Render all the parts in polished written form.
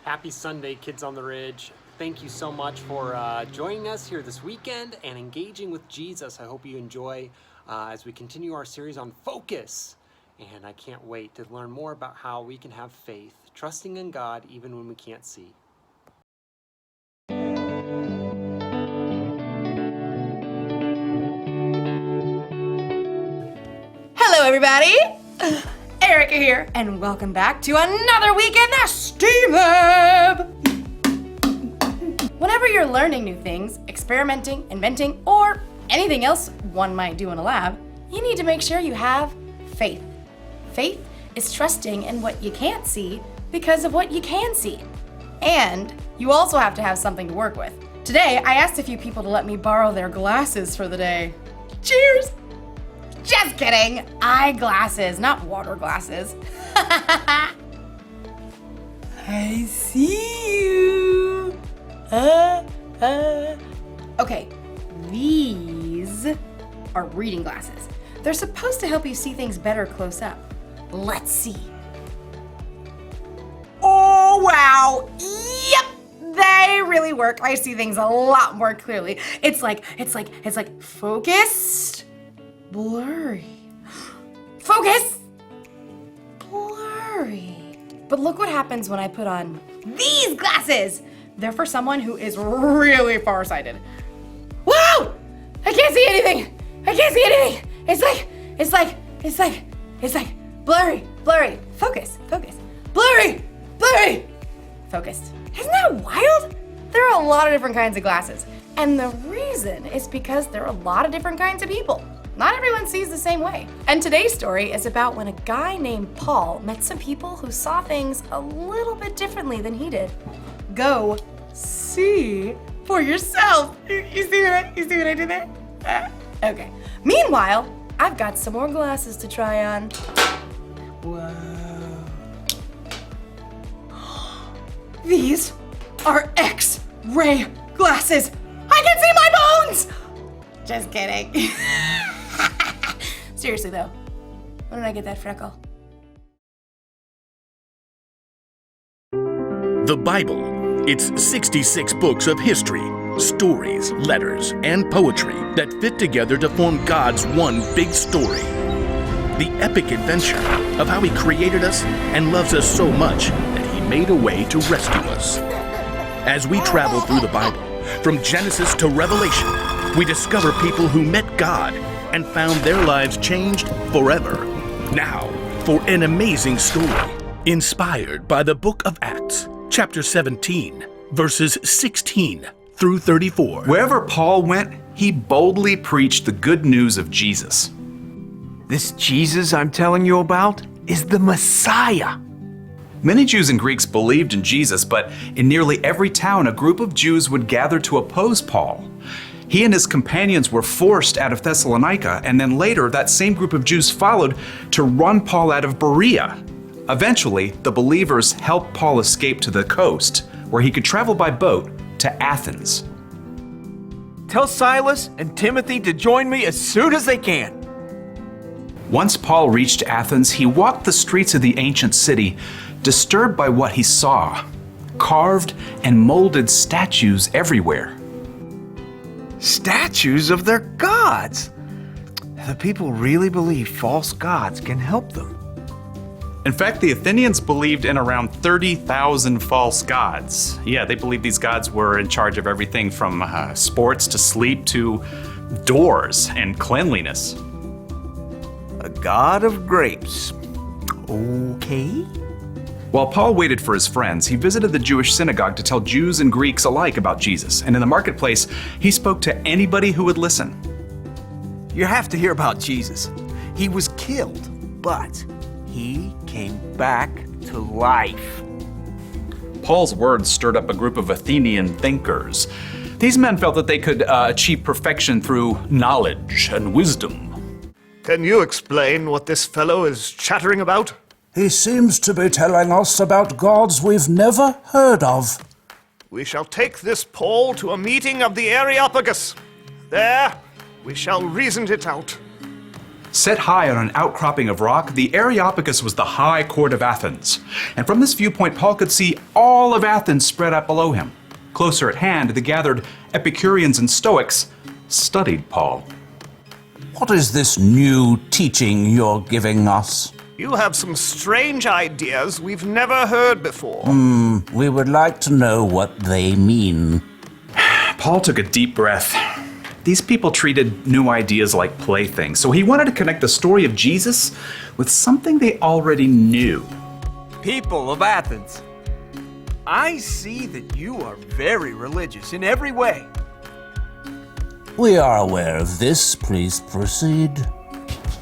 Happy Sunday, Kids on the Ridge. Thank you so much for joining us here this weekend and engaging with Jesus. I hope you enjoy as we continue our series on focus. And I can't wait to learn more about how we can have faith, trusting in God even when we can't see. Hello, everybody. Erica here, and welcome back to another week in the STEAM Lab. Whenever you're learning new things, experimenting, inventing, or anything else one might do in a lab, you need to make sure you have faith. Faith is trusting in what you can't see because of what you can see. And you also have to have something to work with. Today, I asked a few people to let me borrow their glasses for the day. Cheers! Just kidding! Eyeglasses, not water glasses. I see you. Okay, these are reading glasses. They're supposed to help you see things better close up. Let's see. Oh, wow. Yep, they really work. I see things a lot more clearly. It's like focused, blurry. Focus, blurry. But look what happens when I put on these glasses. They're for someone who is really farsighted. Wow! I can't see anything. I can't see anything. It's like blurry. Focus. Blurry. Focused. Isn't that wild? There are a lot of different kinds of glasses. And the reason is because there are a lot of different kinds of people. Not everyone sees the same way. And today's story is about when a guy named Paul met some people who saw things a little bit differently than he did. Go see for yourself. You see what I did there? Okay. Meanwhile, I've got some more glasses to try on. Whoa. These are X-ray glasses. I can see my bones! Just kidding. Seriously though, when did I get that freckle? The Bible. It's 66 books of history, stories, letters, and poetry that fit together to form God's one big story. The epic adventure of how He created us and loves us so much that He made a way to rescue us. As we travel through the Bible, from Genesis to Revelation, we discover people who met God and found their lives changed forever. Now, for an amazing story, inspired by the book of Acts, chapter 17, verses 16 through 34. Wherever Paul went, he boldly preached the good news of Jesus. This Jesus I'm telling you about is the Messiah. Many Jews and Greeks believed in Jesus, but in nearly every town, a group of Jews would gather to oppose Paul. He and his companions were forced out of Thessalonica, and then later that same group of Jews followed to run Paul out of Berea. Eventually, the believers helped Paul escape to the coast, where he could travel by boat to Athens. Tell Silas and Timothy to join me as soon as they can. Once Paul reached Athens, he walked the streets of the ancient city, disturbed by what he saw. Carved and molded statues everywhere. Statues of their gods. The people really believe false gods can help them. In fact, the Athenians believed in around 30,000 false gods. Yeah, they believed these gods were in charge of everything from sports to sleep to doors and cleanliness. A god of grapes. Okay. While Paul waited for his friends, he visited the Jewish synagogue to tell Jews and Greeks alike about Jesus. And in the marketplace, he spoke to anybody who would listen. You have to hear about Jesus. He was killed, but he came back to life. Paul's words stirred up a group of Athenian thinkers. These men felt that they could achieve perfection through knowledge and wisdom. Can you explain what this fellow is chattering about? He seems to be telling us about gods we've never heard of. We shall take this Paul to a meeting of the Areopagus. There, we shall reason it out. Set high on an outcropping of rock, the Areopagus was the high court of Athens. And from this viewpoint, Paul could see all of Athens spread out below him. Closer at hand, the gathered Epicureans and Stoics studied Paul. What is this new teaching you're giving us? You have some strange ideas we've never heard before. We would like to know what they mean. Paul took a deep breath. These people treated new ideas like playthings, so he wanted to connect the story of Jesus with something they already knew. People of Athens, I see that you are very religious in every way. We are aware of this. Please proceed.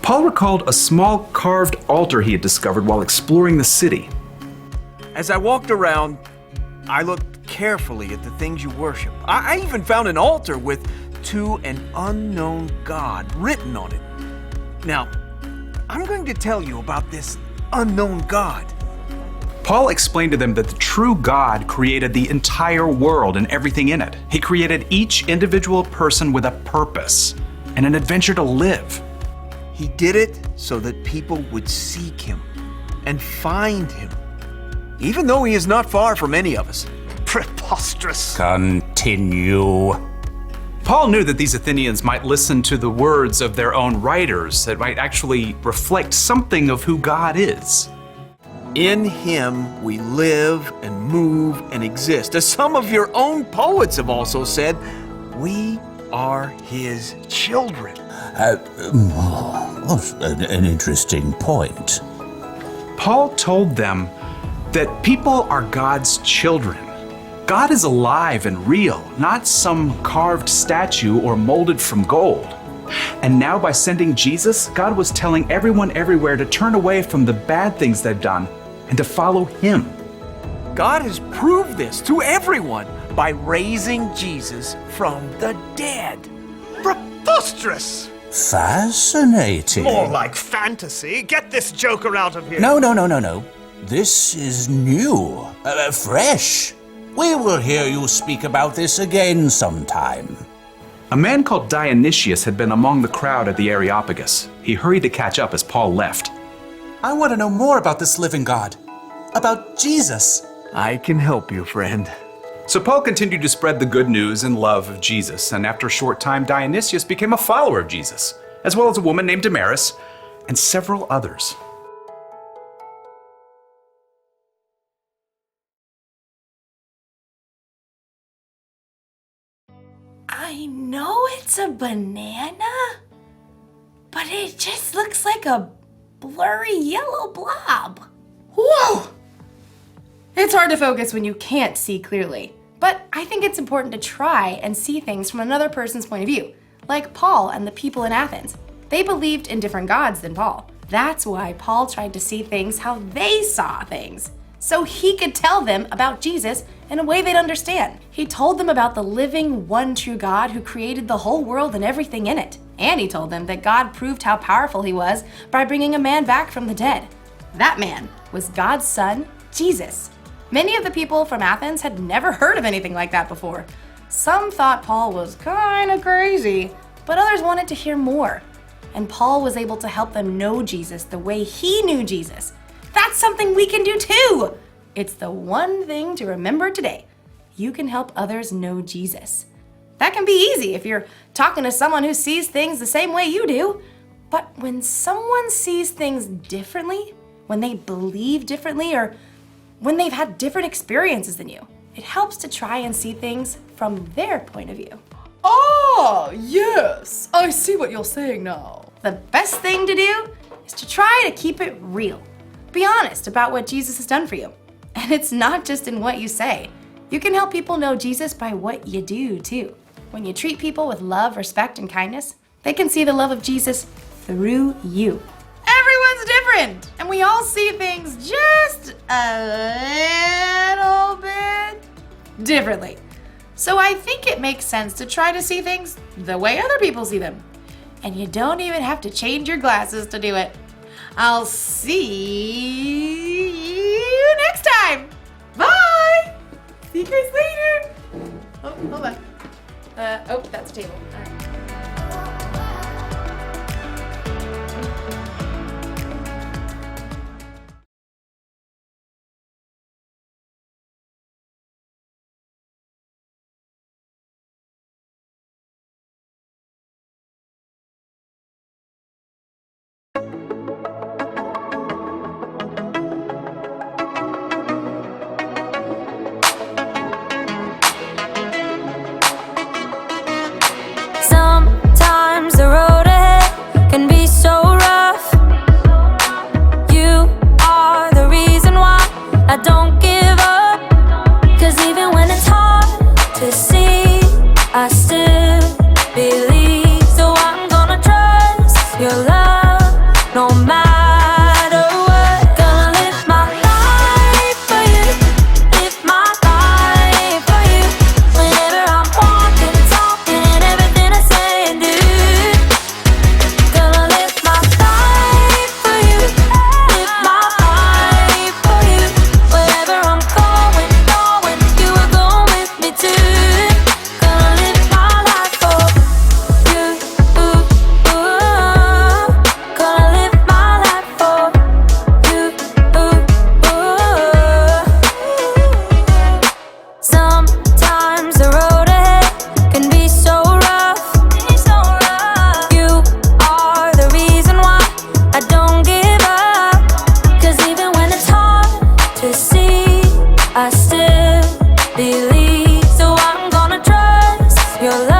Paul recalled a small carved altar he had discovered while exploring the city. As I walked around, I looked carefully at the things you worship. I even found an altar with "To an Unknown God" written on it. Now, I'm going to tell you about this unknown God. Paul explained to them that the true God created the entire world and everything in it. He created each individual person with a purpose and an adventure to live. He did it so that people would seek him and find him, even though he is not far from any of us. Preposterous. Continue. Paul knew that these Athenians might listen to the words of their own writers that might actually reflect something of who God is. In him we live and move and exist. As some of your own poets have also said, we are his children. An interesting point. Paul told them that people are God's children. God is alive and real, not some carved statue or molded from gold. And now by sending Jesus, God was telling everyone everywhere to turn away from the bad things they've done and to follow him. God has proved this to everyone by raising Jesus from the dead. Preposterous. Fascinating. More like fantasy. Get this joker out of here. No. This is new, fresh. We will hear you speak about this again sometime. A man called Dionysius had been among the crowd at the Areopagus. He hurried to catch up as Paul left. I want to know more about this living God, about Jesus. I can help you, friend. So Paul continued to spread the good news and love of Jesus, and after a short time, Dionysius became a follower of Jesus, as well as a woman named Damaris and several others. I know it's a banana, but it just looks like a blurry yellow blob. Whoa! It's hard to focus when you can't see clearly, but I think it's important to try and see things from another person's point of view, like Paul and the people in Athens. They believed in different gods than Paul. That's why Paul tried to see things how they saw things, so he could tell them about Jesus in a way they'd understand. He told them about the living, one true God who created the whole world and everything in it. And he told them that God proved how powerful he was by bringing a man back from the dead. That man was God's son, Jesus. Many of the people from Athens had never heard of anything like that before. Some thought Paul was kind of crazy, but others wanted to hear more. And Paul was able to help them know Jesus the way he knew Jesus. That's something we can do too! It's the one thing to remember today. You can help others know Jesus. That can be easy if you're talking to someone who sees things the same way you do. But when someone sees things differently, when they believe differently, or when they've had different experiences than you, it helps to try and see things from their point of view. Oh, yes, I see what you're saying now. The best thing to do is to try to keep it real. Be honest about what Jesus has done for you. And it's not just in what you say. You can help people know Jesus by what you do, too. When you treat people with love, respect, and kindness, they can see the love of Jesus through you. Everyone's different, and we all see things just a little bit differently. So I think it makes sense to try to see things the way other people see them. And you don't even have to change your glasses to do it. I'll see you next time. Bye. See you guys later. Oh, hold on. That's a table. All right. I still believe, so I'm gonna trust your love.